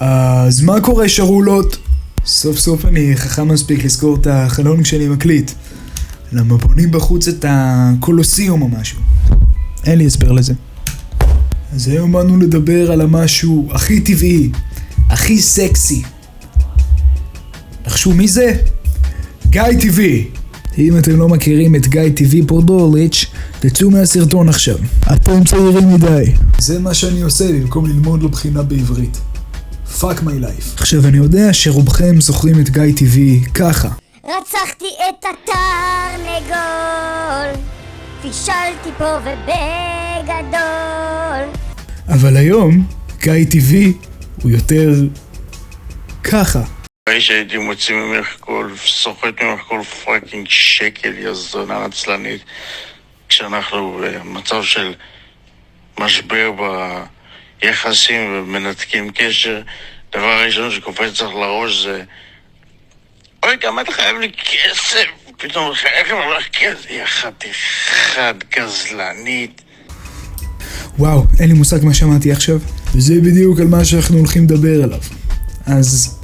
אז מה קורה שרולות? סוף סוף אני חכם מספיק לזכור את החלון כשאני מקליט. למה בונים בחוץ את הקולוסיום או משהו. אין לי הסבר לזה. אז היום באנו לדבר על המשהו הכי טבעי, הכי סקסי. נחשו מי זה? גיא טיווי. אם אתם לא מכירים את גיא טיווי פורדוליץ', תצאו מהסרטון עכשיו. אתם צעירים מדי. זה מה שאני עושה במקום ללמוד לבחינה בעברית. Fuck my life. עכשיו אני יודע שרובכם זוכרים את גיא טיווי ככה. רצחתי את התרנגול, פישלתי פה ובגדול. אבל היום גיא טיווי הוא יותר ככה. שהייתי מוציא ממך סוחט ממך כל פרקינג שקל, יא זונה נצלנית, כשאנחנו במצב של משבר ביחסים ומנתקים קשר. דבר הראשון שקופץ לך לראש זה אוי, כמה אתה חייב לי כסף? פתאום איך הם הולך כסף? יא חתיכת גזלנית. וואו, אין לי מושג מה שמעתי עכשיו. וזה בדיוק על מה שאנחנו הולכים לדבר עליו. אז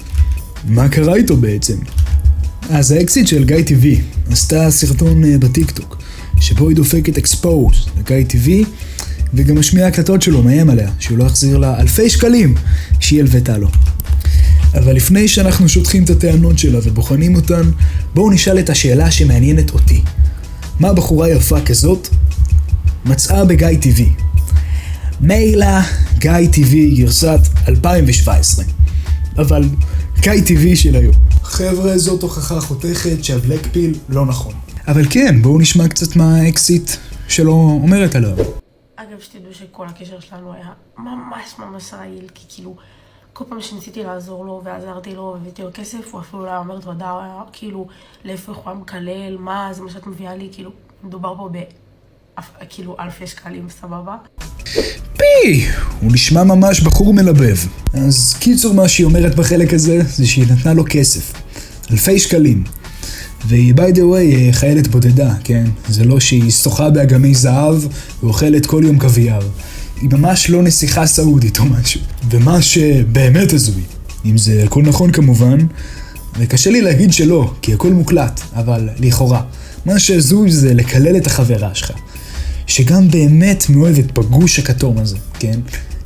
מה קרה איתו בעצם? אז האקסיט של גיא טיווי עשתה סרטון בטיקטוק שבו היא דופקת אקספוז לגיא טיווי וגם משמיע הקלטות שלו, מאיים עליה שהוא לא יחזיר לה אלפי שקלים שהיא הלוותה לו. אבל לפני שאנחנו שוטחים את הטענות שלה ובוחנים אותן, בואו נשאל את השאלה שמעניינת אותי. מה בחורה יפה כזאת מצאה בגיא טיווי? מיילה גיא טיווי גרסת 2017. אבל גיא טיווי של היום. חבר'ה, זאת הוכחה חותכת שהבלק פיל לא נכון. אבל כן, בואו נשמע קצת מה האקסיט שלו אומרת עליו. אגב, שתדעו שכל הקשר שלנו היה ממש רעיל, כי כאילו כל פעם שניסיתי לעזור לו ועזרתי לו והבאתי לו כסף, הוא אפילו לא אומר תודה, הוא היה כאילו להפך, הוא היה מקלל, מה זה מה שאת מביאה לי, כאילו מדובר פה כאילו אלפי שקלים, סבבה? פי! הוא נשמע ממש בחור מלבב. אז קיצור מה שהיא אומרת בחלק הזה זה שהיא נתנה לו כסף, אלפי שקלים. והיא by the way חיילת בודדה, כן? זה לא שהיא שוחה באגמי זהב ואוכלת כל יום קוויאר. היא ממש לא נסיכה סעודית או משהו. ומה שבאמת הזוי, אם זה הכל נכון כמובן, וקשה לי להגיד שלא, כי הכל מוקלט, אבל לכאורה. מה שהזוי זה לקלל את החברה שלך, שגם באמת מאוהבת בגוש הכתום הזה, כן?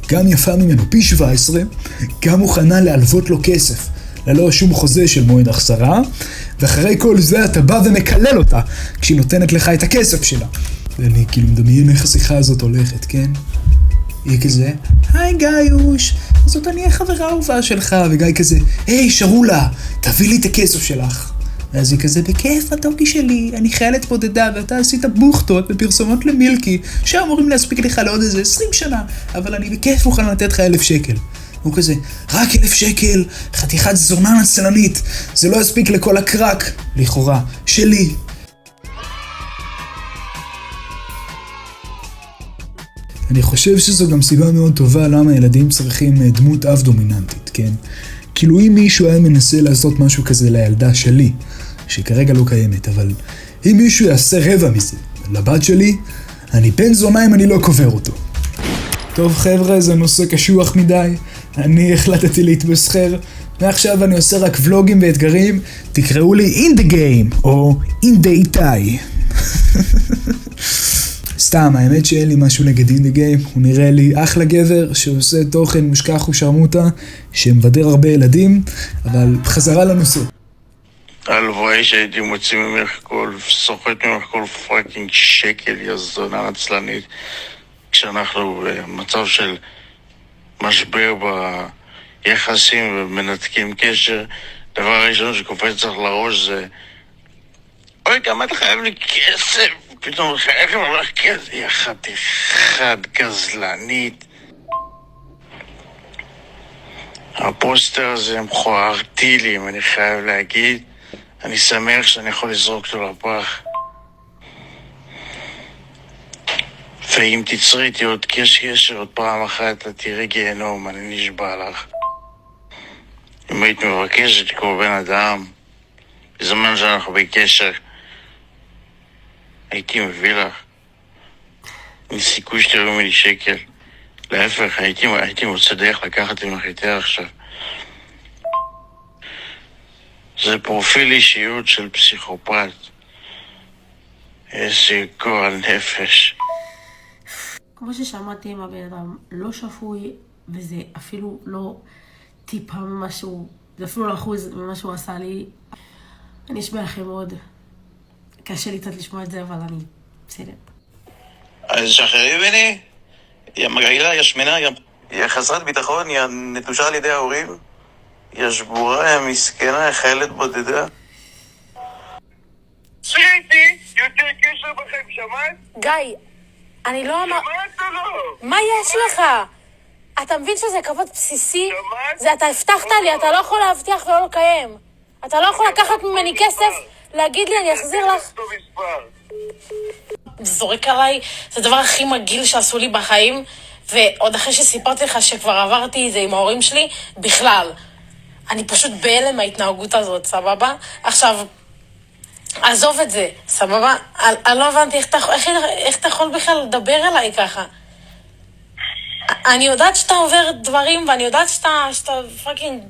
גם יפה ממנו פי 17, גם מוכנה להלוות לו כסף, ללא שום חוזה של מועד החזרה, ואחרי כל זה אתה בא ומקלל אותה, כשהיא נותנת לך את הכסף שלה. ואני כאילו מדמיין איך השיחה הזאת הולכת, כן? היא כזה, היי גיוש, זאת אני החברה האהובה שלך, וגיא כזה, היי שרולה, תביא לי את הכסף שלך. ואז היא כזה, בכיף הדוגי שלי, אני חיילת בודדה, ואתה עשית בוכטות בפרסומות למילקי, שאמורים להספיק לך לעוד איזה 20 שנה, אבל אני בכיף מוכן לתת לך 1,000 שקל. הוא כזה, רק 1,000 שקל, חתיכת זונה נצלנית, זה לא יספיק לכל הקרק, לכאורה, שלי. אני חושב שזו גם סיבה מאוד טובה למה ילדים צריכים דמות אב דומיננטית, כן? כאילו אם מישהו היה מנסה לעשות משהו כזה לילדה שלי, שכרגע לא קיימת, אבל אם מישהו יעשה רבע מזה לבת שלי, אני בן זונה אם אני לא קובר אותו. טוב חבר'ה, זה נושא קשוח מדי, אני החלטתי להתבסחר, ועכשיו אני עושה רק ולוגים ואתגרים, תקראו לי in the game, או in the איתי. סתם, האמת שאין לי משהו נגד in the game, הוא נראה לי אחלה גבר שעושה תוכן מושכח ושרמוטה, שמבדר הרבה ילדים, אבל חזרה לנושא. הלוואי שהייתי מוציא ממך סוחט ממך כל פרקינג שקל, יא זונה נצלנית, כשאנחנו במצב של משבר ביחסים ומנתקים קשר. דבר הראשון שקופץ לך לראש זה אוי, כמה אתה חייב לי כסף? פתאום איך הם הולך כסף? יא חתיכת גזלנית. הפוסטר הזה מכוער טילים, אני חייב להגיד. אני שמח שאני יכול לזרוק אותו לפח. ואם תצרי איתי עוד קשר עוד פעם אחת, אתה תראי גיהנום, אני נשבע לך. אם היית מבקשת כמו בן אדם, בזמן שאנחנו בקשר, הייתי מביא לך. אין סיכוי שתראו ממני שקל. להפך, הייתי מוצא דרך לקחת עם החיטה עכשיו. זה פרופיל אישיות של פסיכופת. איזה גועל נפש. כמו ששמעתי עם הבן אדם, לא שפוי, וזה אפילו לא טיפה ממשהו, זה אפילו לא אחוז ממה שהוא עשה לי. אני אשמע לכם מאוד. קשה לי קצת לשמוע את זה, אבל אני בסדר. אז שחררי ממני? היא מגעילה, היא שמנה, היא חסרת ביטחון, היא נטושה על ידי ההורים, היא שבורה, היא מסכנה, היא חיילת בודדה. שיטי, יותר קשר בכם, שמעת? גיא, אני לא אמר... שמעת או לא? מה יש לך? אתה מבין שזה כבוד בסיסי? שמעת? זה אתה הבטחת לי, אתה לא יכול להבטיח ולא לקיים. אתה לא יכול לקחת ממני כסף, להגיד לי אני אחזיר לך. זורק עליי, זה הדבר הכי מגעיל שעשו לי בחיים, ועוד אחרי שסיפרתי לך שכבר עברתי את זה עם ההורים שלי, בכלל. אני פשוט בהלם מההתנהגות הזאת, סבבה? עכשיו, עזוב את זה, סבבה? אני לא הבנתי איך אתה יכול בכלל לדבר אליי ככה. אני יודעת שאתה עובר דברים, ואני יודעת שאתה פאקינג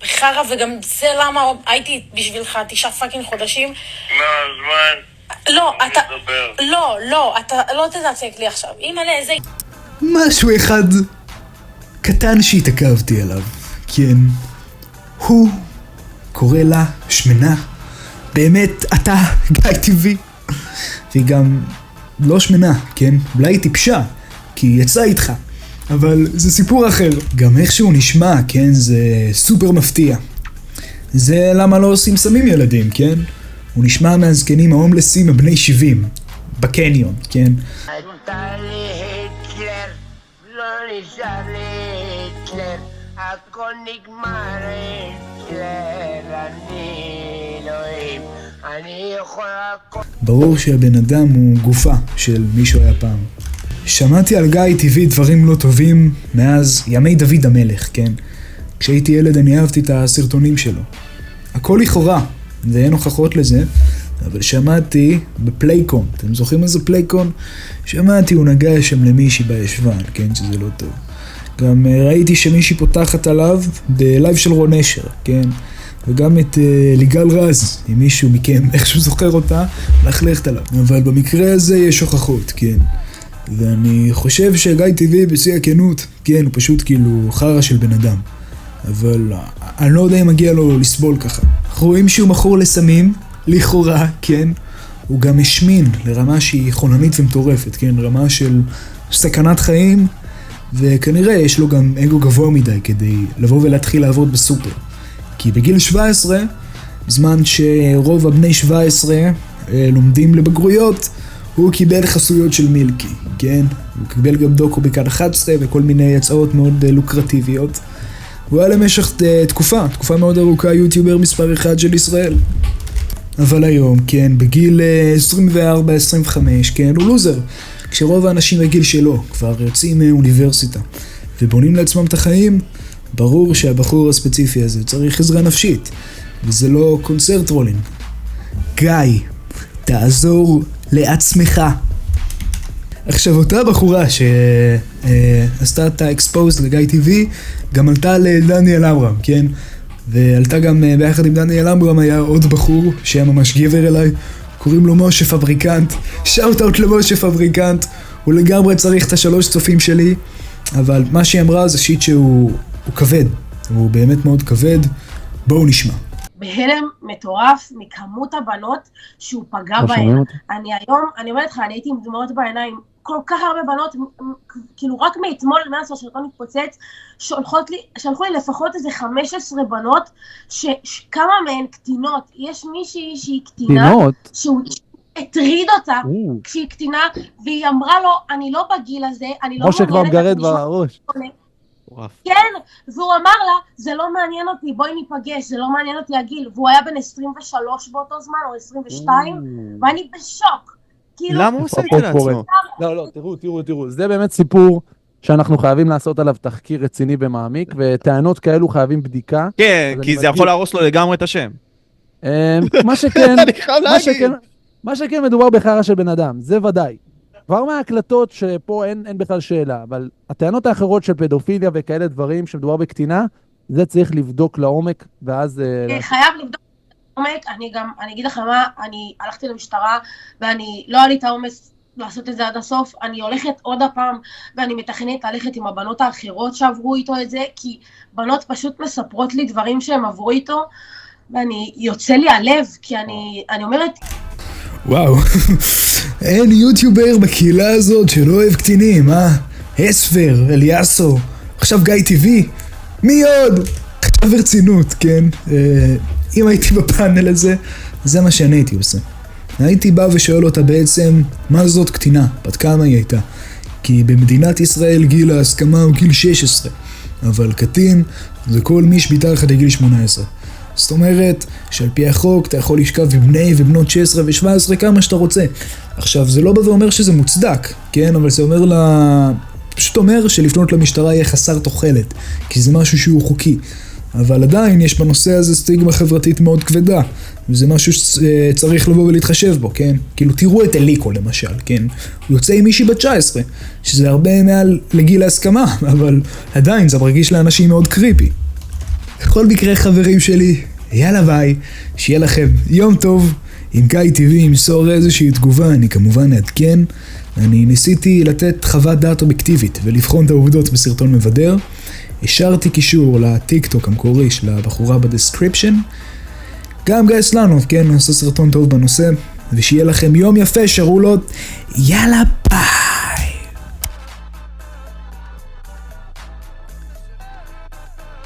בחרה, וגם זה למה הייתי בשבילך 9 פאקינג חודשים. מה, הזמן? לא, אתה לא תדצק לי עכשיו. אם אלה איזה... משהו אחד קטן שהתעכבתי עליו, כן, הוא קורא לה שמנה. באמת, אתה גיא טבעי. והיא גם לא שמנה, כן? אולי היא טיפשה, כי היא יצאה איתך. אבל זה סיפור אחר. גם איך שהוא נשמע, כן? זה סופר מפתיע. זה למה לא עושים סמים ילדים, כן? הוא נשמע מהזקנים ההומלסים הבני 70, בקניון, כן? אתה להיטלר, לא נשאר להיטלר, הכל נגמר היטלר, אני אלוהים, אני יכול הכל... ברור שהבן אדם הוא גופה של מישהו היה פעם. שמעתי על גיא טבעי דברים לא טובים מאז ימי דוד המלך, כן? כשהייתי ילד אני אהבתי את הסרטונים שלו. הכל לכאורה, ואין הוכחות לזה, אבל שמעתי בפלייקון, אתם זוכרים מה זה פלייקון? שמעתי הוא נגע שם למישהי בישבן, כן? שזה לא טוב. גם ראיתי שמישהי פותחת עליו בלייב של רון אשר, כן? וגם את ליגל רז, אם מישהו מכם איכשהו זוכר אותה, ללכת עליו. אבל במקרה הזה יש הוכחות, כן? ואני חושב שגיא טבעי בשיא הכנות, כן, הוא פשוט כאילו חרא של בן אדם. אבל אני לא יודע אם מגיע לו לסבול ככה. אנחנו רואים שהוא מכור לסמים, לכאורה, כן? הוא גם השמין לרמה שהיא חולנית ומטורפת, כן? רמה של סכנת חיים, וכנראה יש לו גם אגו גבוה מדי כדי לבוא ולהתחיל לעבוד בסופר. כי בגיל 17, בזמן שרוב הבני 17 לומדים לבגרויות, הוא קיבל חסויות של מילקי, כן? הוא קיבל גם דוקו בכאן 11 וכל מיני הצעות מאוד לוקרטיביות. הוא היה למשך תקופה מאוד ארוכה יוטיובר מספר 1 של ישראל. אבל היום, כן, בגיל 24-25, כן, הוא לוזר. כשרוב האנשים בגיל שלו כבר יוצאים מאוניברסיטה ובונים לעצמם את החיים, ברור שהבחור הספציפי הזה צריך עזרה נפשית, וזה לא קונצרט רולינג. גיא, תעזור לעצמך. עכשיו אותה בחורה שעשתה את האקספוז לגיא טבעי, גם עלתה לדניאל אמרם, כן? ועלתה גם ביחד עם דניאל אמרם היה עוד בחור שהיה ממש גבר אליי, קוראים לו משה פבריקנט, שאוט אאוט למשה פבריקנט, הוא לגמרי צריך את 3 צופים שלי, אבל מה שהיא אמרה זה שיט שהוא כבד, הוא באמת מאוד כבד, בואו נשמע. בהלם מטורף מכמות הבנות שהוא פגע בהן. אני אומרת לך, אני הייתי עם דמעות בעיניים, כל כך הרבה בנות, כאילו רק מאתמול, מאז שהשרטון מתפוצץ, שלחו לי לפחות איזה 15 בנות, שכמה מהן קטינות. יש מישהי שהיא קטינה, שהוא הטריד אותה כשהיא קטינה, והיא אמרה לו, אני לא בגיל הזה, אני לא משה כבר מגרד בראש. כן, והוא אמר לה, זה לא מעניין אותי, בואי ניפגש, זה לא מעניין אותי הגיל, והוא היה בן 23 באותו זמן, או 22, ואני בשוק. למה הוא עושה את זה לעצמו? לא, תראו, זה באמת סיפור שאנחנו חייבים לעשות עליו תחקיר רציני ומעמיק, וטענות כאלו חייבים בדיקה. כן, כי זה יכול להרוס לו לגמרי את השם. מה שכן מדובר בחרא של בן אדם, זה ודאי. כבר מההקלטות שפה אין בכלל שאלה, אבל הטענות האחרות של פדופיליה וכאלה דברים שמדובר בקטינה, זה צריך לבדוק לעומק, ואז... חייב לבדוק לעומק, אני אגיד לך מה, אני הלכתי למשטרה, ואני לא היה לי את העומס לעשות את זה עד הסוף, אני הולכת עוד הפעם, ואני מתכנת ללכת עם הבנות האחרות שעברו איתו את זה, כי בנות פשוט מספרות לי דברים שהם עברו איתו, ואני יוצא לי הלב, כי אני אומרת... וואו, אין יוטיובר בקהילה הזאת שלא אוהב קטינים, אספר, אליאסו, עכשיו גיא טבעי, מי עוד? עכשיו ברצינות, כן? אם הייתי בפאנל הזה, זה מה שאני הייתי עושה. הייתי בא ושואל אותה בעצם, מה זאת קטינה? בת כמה היא הייתה? כי במדינת ישראל גיל ההסכמה הוא גיל 16, אבל קטין זה כל מי שמתחת לגיל 18. זאת אומרת שעל פי החוק אתה יכול לשכב עם בני ובנות 16 ו-17 כמה שאתה רוצה. עכשיו זה לא בא ואומר שזה מוצדק, כן? אבל זה אומר פשוט אומר שלפנות למשטרה יהיה חסר תוחלת, כי זה משהו שהוא חוקי. אבל עדיין יש בנושא הזה סטיגמה חברתית מאוד כבדה, וזה משהו שצריך לבוא ולהתחשב בו, כן? כאילו תראו את אליקו למשל, כן? הוא יוצא עם מישהי בת 19, שזה הרבה מעל לגיל ההסכמה, אבל עדיין זה מרגיש לאנשים מאוד קריפי. בכל מקרה חברים שלי, יאללה ביי, שיהיה לכם יום טוב. אם גיא טבעי ימסור איזושהי תגובה, אני כמובן אעדכן. אני ניסיתי לתת חוות דעת אובייקטיבית ולבחון את העובדות בסרטון מבדר. השארתי קישור לטיק טוק המקורי של הבחורה בדסקריפשן. גם גיא סלנוב, כן, עושה סרטון טוב בנושא. ושיהיה לכם יום יפה, שרו לו יאללה ביי.